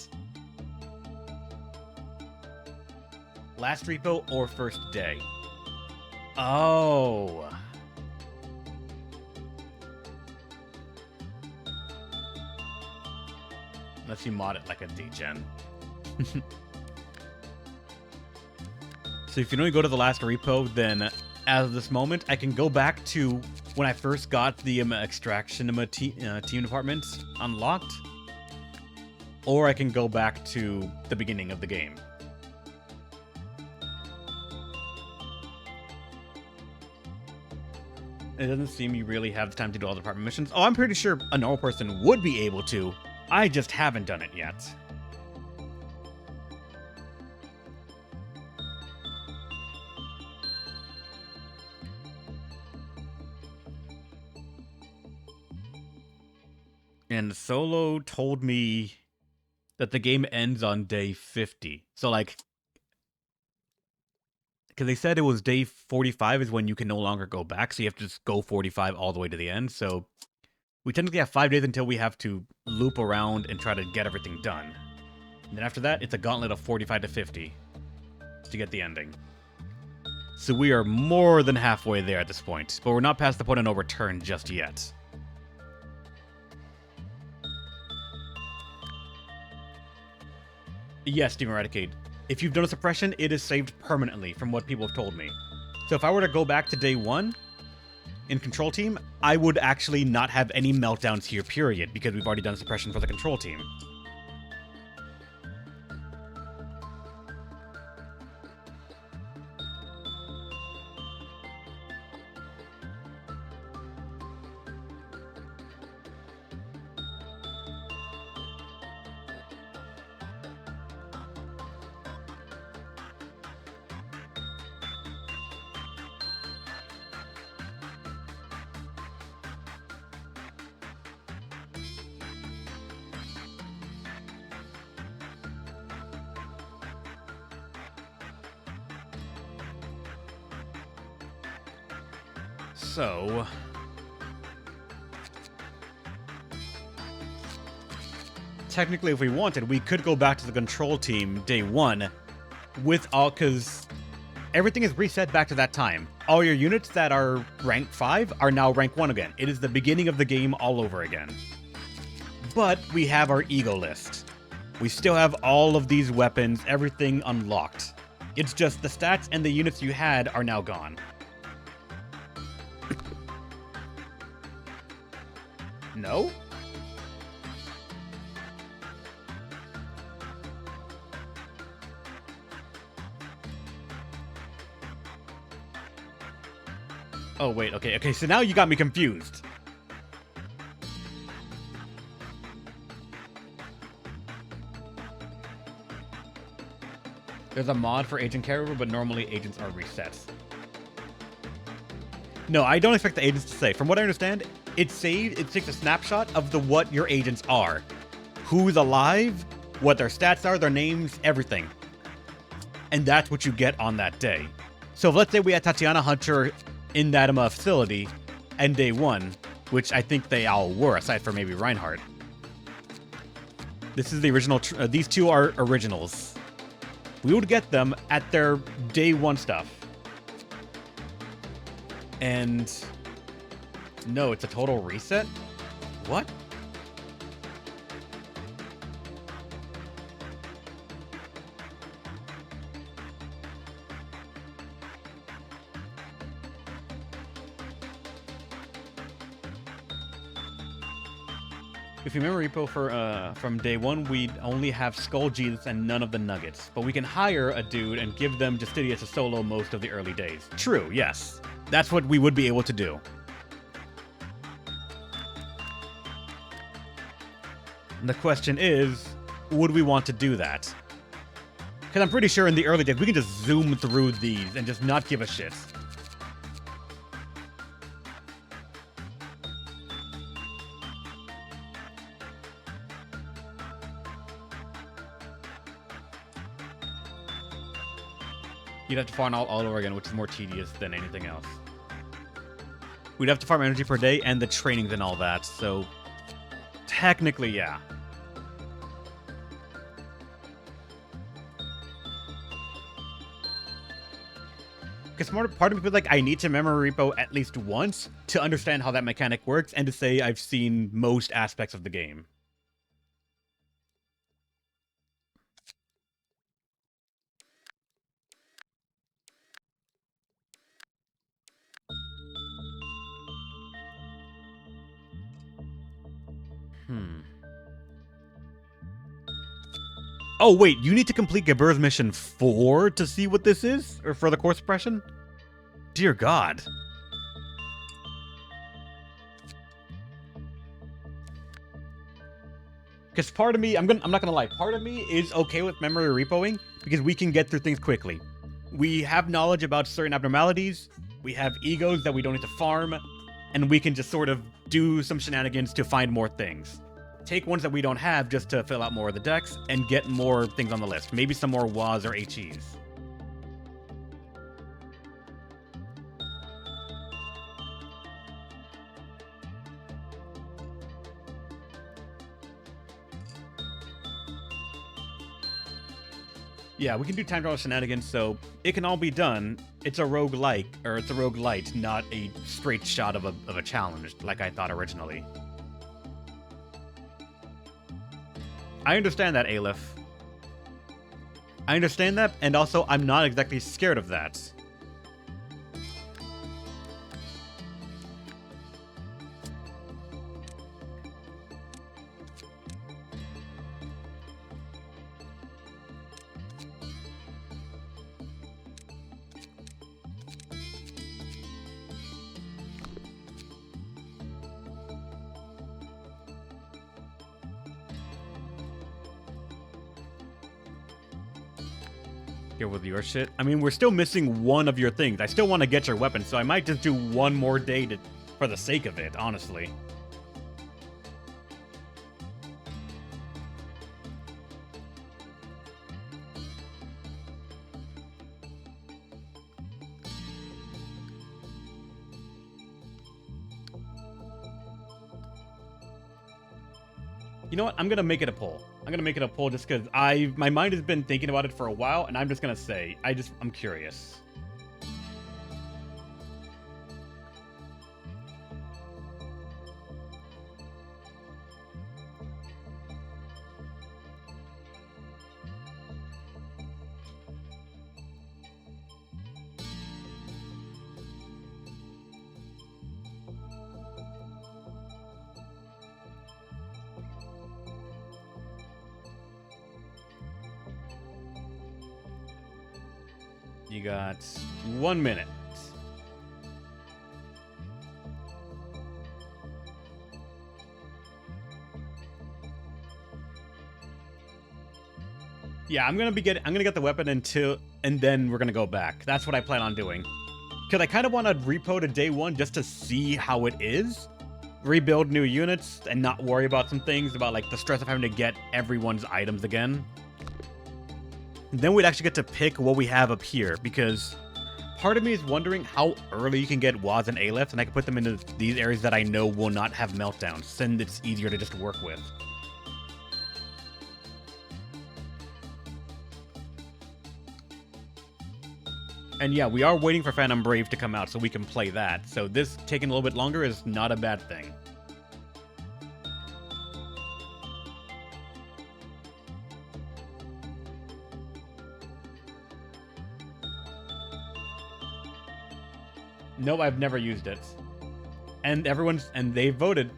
Last repo or first day? Oh. Unless you mod it like a degen. So if you only go to the last repo, then as of this moment, I can go back to when I first got the extraction team department unlocked, or I can go back to the beginning of the game. It doesn't seem you really have the time to do all the department missions. Oh, I'm pretty sure a normal person would be able to. I just haven't done it yet. And Solo told me that the game ends on day 50. So, like, because they said it was day 45 is when you can no longer go back, so you have to just go 45 all the way to the end. So, we technically have 5 days until we have to loop around and try to get everything done. And then after that, it's a gauntlet of 45 to 50 to get the ending. So we are more than halfway there at this point, but we're not past the point of no return just yet. Yes, Team Eradicate. If you've done a suppression, it is saved permanently, from what people have told me. So if I were to go back to day 1 in Control Team, I would actually not have any meltdowns here, period, because we've already done suppression for the Control Team. So... technically, if we wanted, we could go back to the control team day 1 with all... because everything is reset back to that time. All your units that are rank 5 are now rank 1 again. It is the beginning of the game all over again. But we have our ego list. We still have all of these weapons, everything unlocked. It's just the stats and the units you had are now gone. No? Oh, wait, okay, so now you got me confused. There's a mod for agent carryover, but normally agents are reset. No, I don't expect the agents to say. From what I understand, it takes a snapshot of what your agents are. Who's alive, what their stats are, their names, everything. And that's what you get on that day. So if, let's say we had Tatiana Hunter in that facility, and day 1, which I think they all were, aside from maybe Reinhardt. This is the original, these two are originals. We would get them at their day 1 stuff. And no, it's a total reset? What? If you remember repo from day 1, we'd only have Skull Jeans and none of the Nuggets. But we can hire a dude and give them Justitia to solo most of the early days. True, yes. That's what we would be able to do. And the question is, would we want to do that? Because I'm pretty sure in the early days, we can just zoom through these and just not give a shit. You'd have to farm all over again, which is more tedious than anything else. We'd have to farm energy per day and the trainings and all that, so... technically, yeah. Because part of me feels like I need to memory repo at least once to understand how that mechanic works and to say I've seen most aspects of the game. Oh, wait, you need to complete Gabur's mission 4 to see what this is? Or for the core suppression? Dear God. Because part of me, I'm not gonna lie, part of me is okay with memory repoing because we can get through things quickly. We have knowledge about certain abnormalities, we have egos that we don't need to farm, and we can just sort of do some shenanigans to find more things. Take ones that we don't have just to fill out more of the decks and get more things on the list. Maybe some more WAs or HEs. Yeah, we can do time travel shenanigans, so it can all be done. It's a roguelike, or it's a roguelite, not a straight shot of a challenge, like I thought originally. I understand that, Aleph. I understand that, and also I'm not exactly scared of that. Here with your shit. I mean, we're still missing one of your things. I still want to get your weapon, so I might just do one more day for the sake of it, honestly. You know what? I'm gonna make it a poll. I'm gonna make it a poll just because my mind has been thinking about it for a while, and I'm just gonna say I'm curious. You got 1 minute. Yeah, I'm gonna get the weapon and then we're gonna go back. That's what I plan on doing. Cause I kind of want to repo to day 1 just to see how it is, rebuild new units, and not worry about some things about like the stress of having to get everyone's items again. Then we'd actually get to pick what we have up here, because part of me is wondering how early you can get WADs and A-lifts, and I can put them into these areas that I know will not have meltdowns, and it's easier to just work with. And yeah, we are waiting for Phantom Brave to come out so we can play that, so this taking a little bit longer is not a bad thing. No, I've never used it. And they voted.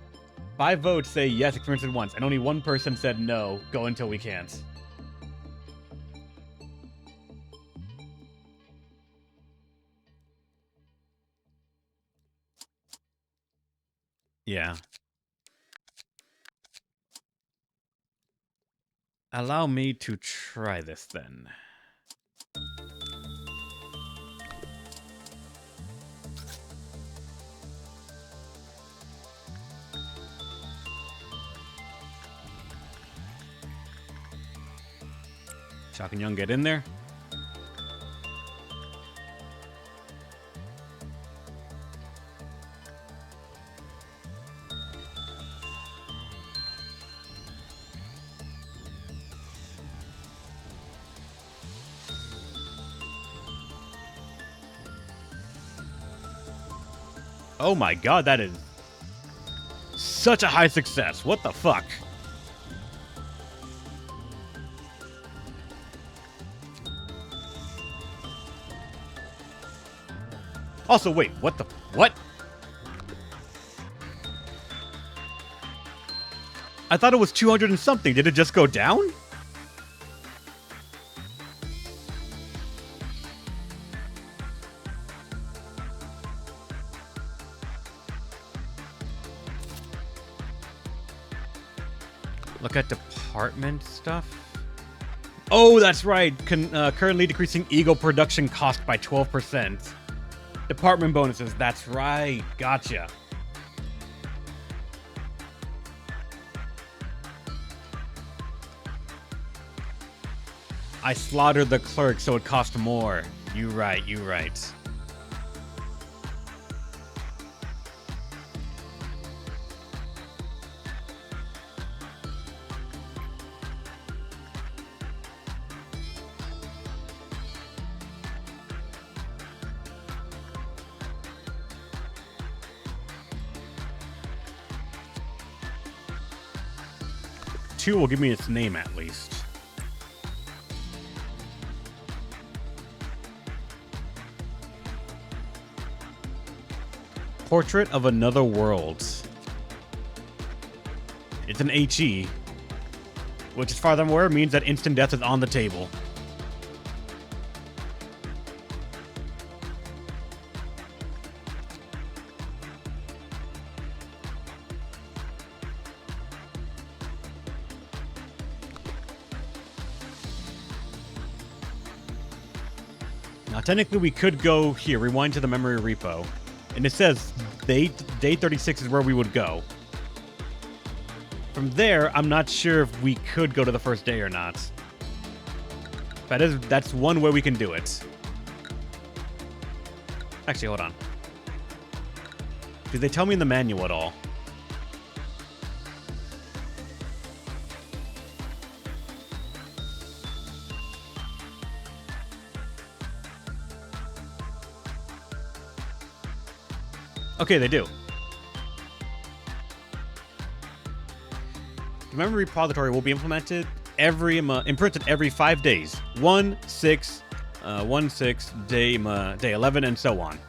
5 votes say yes, experience it once, and only 1 person said no, go until we can't. Yeah. Allow me to try this then. Shock and Young, get in there. Oh my god, that is such a high success. What the fuck? Also, wait, what? I thought it was 200 and something. Did it just go down? Look at department stuff. Oh, that's right. Currently decreasing Eagle production cost by 12%. Department bonuses. That's right. Gotcha. I slaughtered the clerk, so it cost more. You right. Two will give me its name at least. Portrait of Another World. It's an HE, which as far as I'm aware means that instant death is on the table. Now, technically, we could go here, rewind to the memory repo, and it says day 36 is where we would go. From there, I'm not sure if we could go to the first day or not. That's one way we can do it. Actually, hold on. Did they tell me in the manual at all? Okay, they do. The memory repository will be implemented imprinted every 5 days. 1, 6, 1/6, day 11, and so on.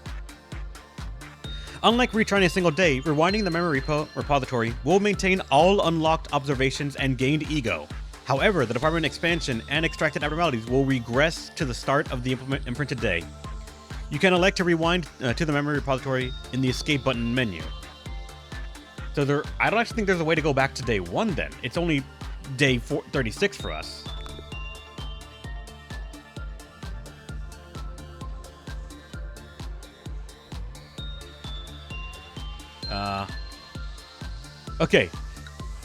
Unlike retrying a single day, rewinding the memory repository will maintain all unlocked observations and gained ego. However, the department expansion and extracted abnormalities will regress to the start of the imprinted day. You can elect to rewind to the memory repository in the escape button menu. So I don't actually think there's a way to go back to day 1 then. It's only day 36 for us. Okay,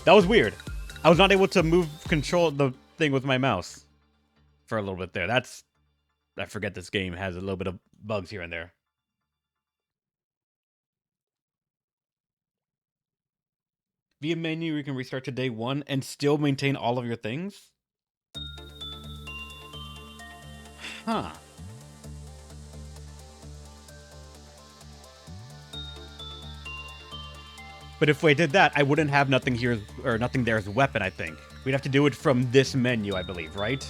that was weird. I was not able to control the thing with my mouse for a little bit there. I forget this game has a little bit of bugs here and there. Via menu, you can restart to day 1 and still maintain all of your things? Huh. But if we did that, I wouldn't have nothing here, or nothing there as a weapon, I think. We'd have to do it from this menu, I believe, right?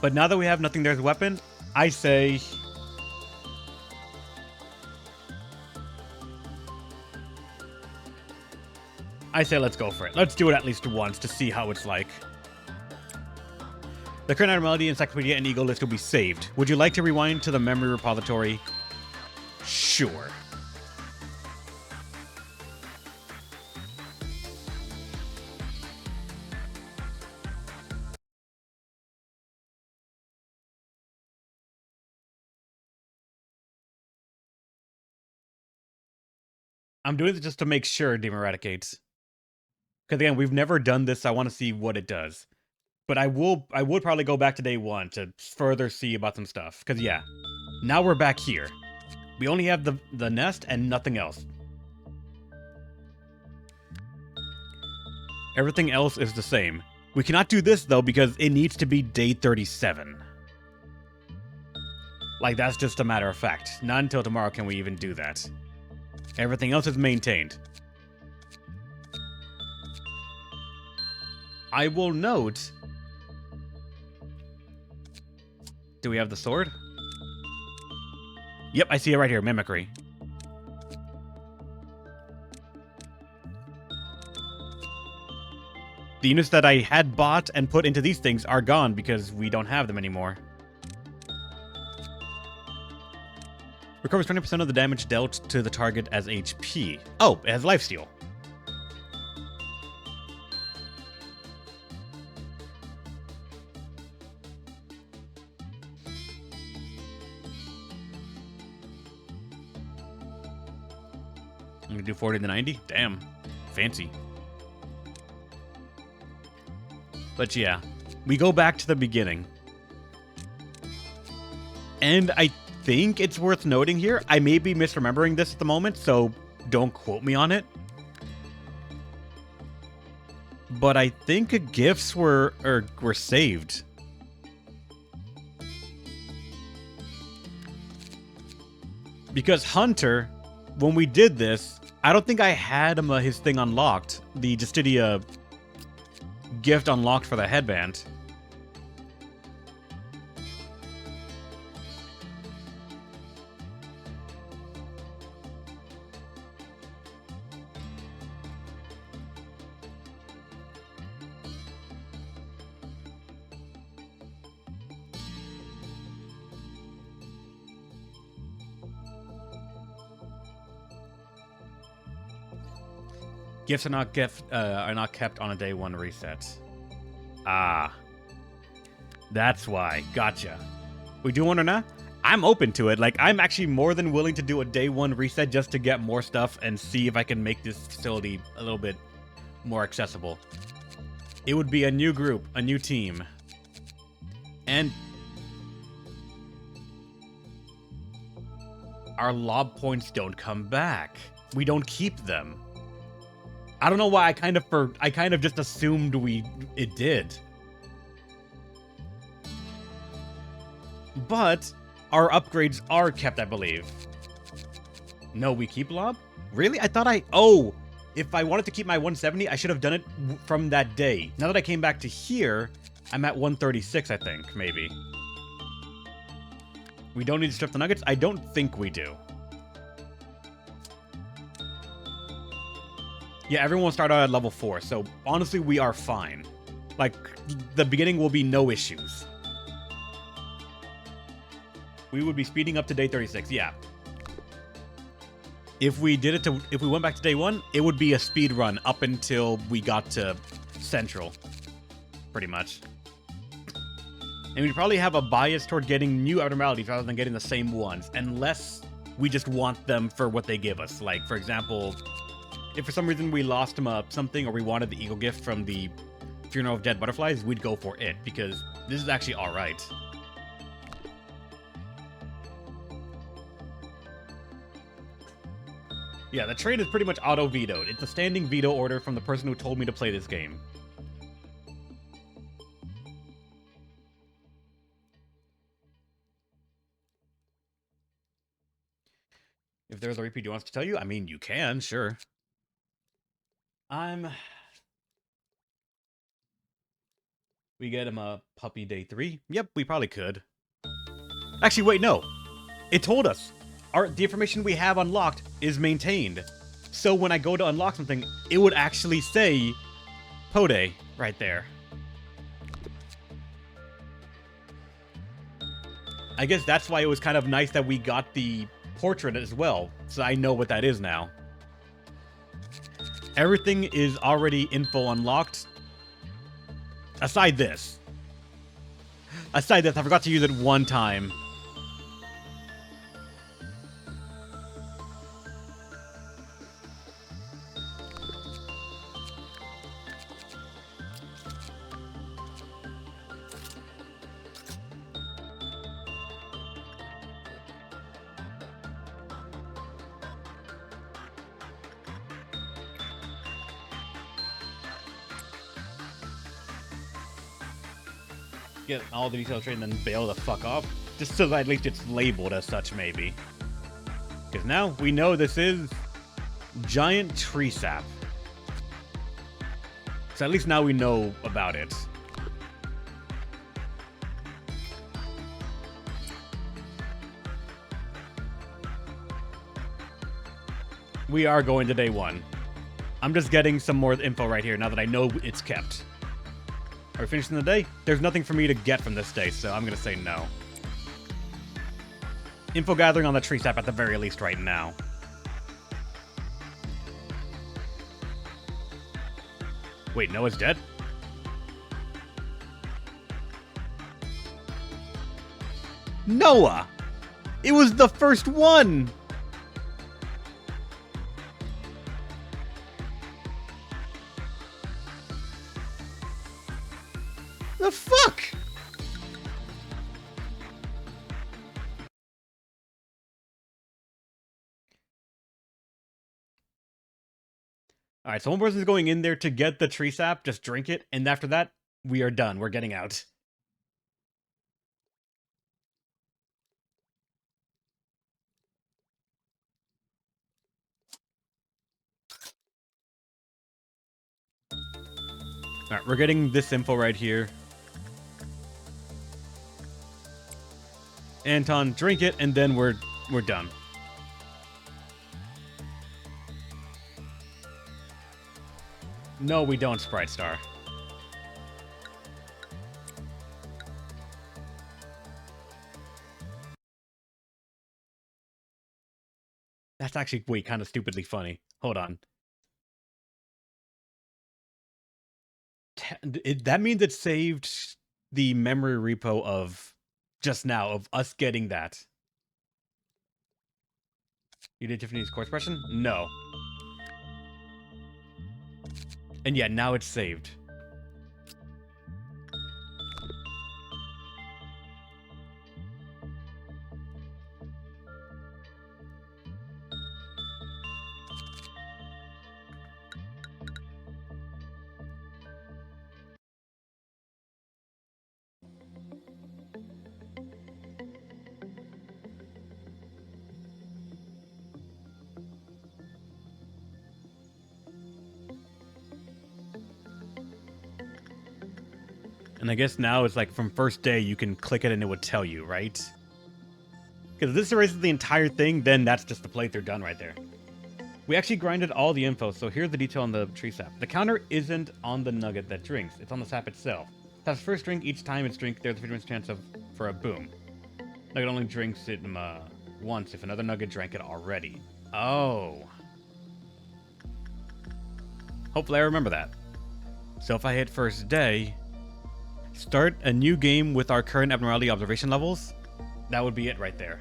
But now that we have nothing there as a weapon, I say... let's go for it. Let's do it at least once to see how it's like. The current abnormality, encyclopedia, and ego list will be saved. Would you like to rewind to the memory repository? Sure. I'm doing this just to make sure Demon eradicates. Because again, we've never done this, so I want to see what it does. But I would probably go back to day 1 to further see about some stuff. Because yeah, now we're back here. We only have the nest and nothing else. Everything else is the same. We cannot do this though because it needs to be day 37. Like, that's just a matter of fact. Not until tomorrow can we even do that. Everything else is maintained. I will note... Do we have the sword? Yep, I see it right here. Mimicry. The units that I had bought and put into these things are gone because we don't have them anymore. Recovers 20% of the damage dealt to the target as HP. Oh, it has lifesteal. I'm gonna do 40 to 90? Damn. Fancy. But yeah, we go back to the beginning. And I think it's worth noting here, I may be misremembering this at the moment, so don't quote me on it. But I think gifts were saved. Because Hunter, when we did this, I don't think I had him his thing unlocked. The Justitia gift unlocked for the headband. Gifts are not kept on a day 1 reset. Ah. That's why. Gotcha. We do one or not? I'm open to it. Like, I'm actually more than willing to do a day 1 reset just to get more stuff and see if I can make this facility a little bit more accessible. It would be a new group, a new team. And our lob points don't come back. We don't keep them. I don't know why I kind of just assumed it did. But our upgrades are kept, I believe. No, we keep lob? Really? I thought oh, if I wanted to keep my 170, I should have done it from that day. Now that I came back to here, I'm at 136, I think, maybe. We don't need to strip the nuggets? I don't think we do. Yeah, everyone will start out at level 4, so honestly, we are fine. Like, the beginning will be no issues. We would be speeding up to day 36, yeah. If we went back to day 1, it would be a speed run up until we got to Central. Pretty much. And we'd probably have a bias toward getting new abnormalities rather than getting the same ones, unless we just want them for what they give us. Like, for example, if for some reason we lost something or we wanted the eagle gift from the Funeral of Dead Butterflies, we'd go for it, because this is actually alright. Yeah, the trade is pretty much auto-vetoed. It's a standing veto order from the person who told me to play this game. If there's a repeat you want us to tell you, I mean, you can, sure. We get him a puppy day 3. Yep, we probably could. Actually, wait, no. It told us. The information we have unlocked is maintained. So when I go to unlock something, it would actually say Pode right there. I guess that's why it was kind of nice that we got the portrait as well, so I know what that is now. Everything is already info unlocked. Aside this. I forgot to use it one time. Get all the details straight and then bail the fuck off. Just so that at least it's labeled as such, maybe. Because now we know this is giant tree sap. So at least now we know about it. We are going to day 1. I'm just getting some more info right here now that I know it's kept. Are we finishing the day? There's nothing for me to get from this day, so I'm going to say no. Info gathering on the tree sap at the very least right now. Wait, Noah's dead? Noah! It was the first one! The fuck? Alright, so one person's going in there to get the tree sap, just drink it, and after that, we are done. We're getting out. Alright, we're getting this info right here. Anton, drink it, and then we're done. No, we don't, Sprite Star. That's actually, wait, kind of stupidly funny. Hold on. That means it saved the memory repo of just now, of us getting that. You did Tiffany's core expression? No. And yeah, now it's saved. And I guess now it's like from first day you can click it and it would tell you, right? Because if this erases the entire thing, then that's just the playthrough done right there. We actually grinded all the info, so here's the detail on the tree sap. The counter isn't on the nugget that drinks, it's on the sap itself. That's first drink each time it's drink, there's a 50% chance for a boom. Nugget only drinks it once if another nugget drank it already. Oh. Hopefully I remember that. So if I hit first day, start a new game with our current abnormality observation levels, that would be it right there.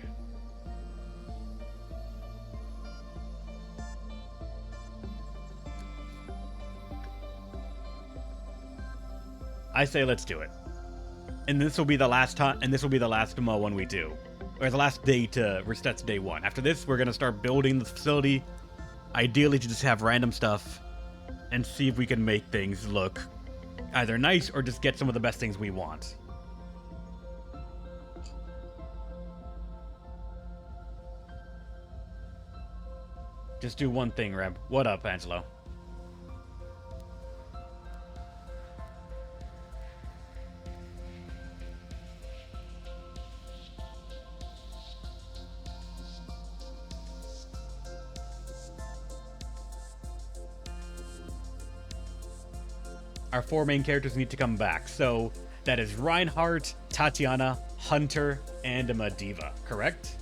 I say let's do it. And this will be the last time, and this will be the last one we do. Or the last day to reset to day one. After this, we're going to start building the facility. Ideally to just have random stuff and see if we can make things look either nice or just get some of the best things we want. Just do one thing, Reb. What up, Angelo? Our 4 main characters need to come back. So that is Reinhardt, Tatiana, Hunter, and Diva, correct?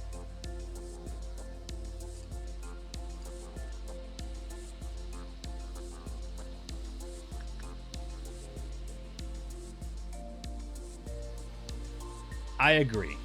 I agree.